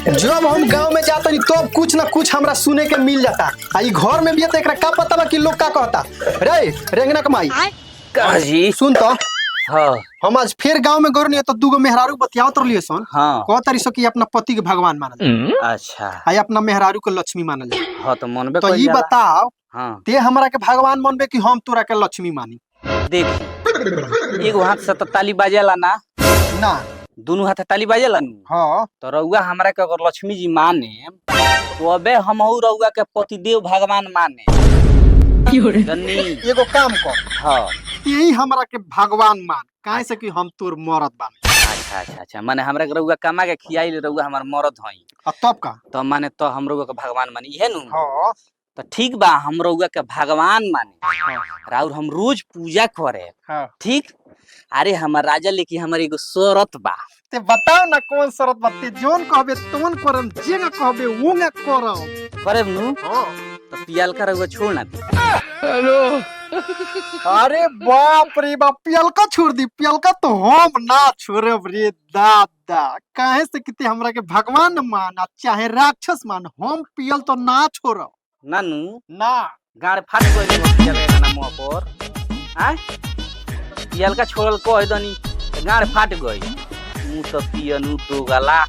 जब हम गांव में जाते नहीं तो कुछ ना कुछ हमरा सुने के मिल जाता। आई घर में भी है तो एकरा का पता बा कि लोग का कहता। रे रेंगना कमाई काजी सुन तो हाँ हम आज फिर गांव में गौर नहीं तो दूगो मेहरारू बतियाओ तो लिए सन। हाँ कह तारी सो कि अपना पति के भगवान मानल अच्छा आई अपना मेहरारू के लक्ष्मी मानल जाए। हाँ तो मनबे तो कइल ये जाला। बताओ हाँ ते हमरा के भगवान मानबे कि हम तोरा के लक्ष्मी मानी। देखी एगो हाथ से तो ताली बाजेला ना, ना दोनों हाथ ताली बाजेला नु। हाँ तो रउआ हमरा के अगर लक्ष्मी जी माने तो अबे हमहू रउआ के पतिदेव भगवान माने जन्नी। एगो काम कर हाँ यही हमरा के भगवान मान काहे से कि हम तोर मरद बानी। अच्छा अच्छा अच्छा माने हमरा के रउआ कमा के खियाई रउआ हमार मरद हई तब का तो माने तो हम रउआ के भगवान मानी इहे नु। हाँ तो ठीक बा हम रउआ के भगवान माने राउर हम रोज पूजा करे हाँ ठीक। अरे हमार राजा लेके हमार एगो शरत बा। ते बताओ ना कौन शरत बाते जोन कहबे तोन करम जेगा कहबे ओंगा करम। करे नु हां तो पियल का रउआ छोड़ ना दी। हेलो अरे बाप रे बाप पियलका छोड़ दी पियलका तो हम ना छोड़ब रे दादा। काहे से कि ते हमरा के भगवान मान चाहे राक्षस मान हम पियल तो ना छोड़ब। नानू ना गाड़ फाट गइल पियल का नाम पर आय पियल का छोड़ल कह दनी गाड़ फाट गइल मुंह तो पियनु तो गला।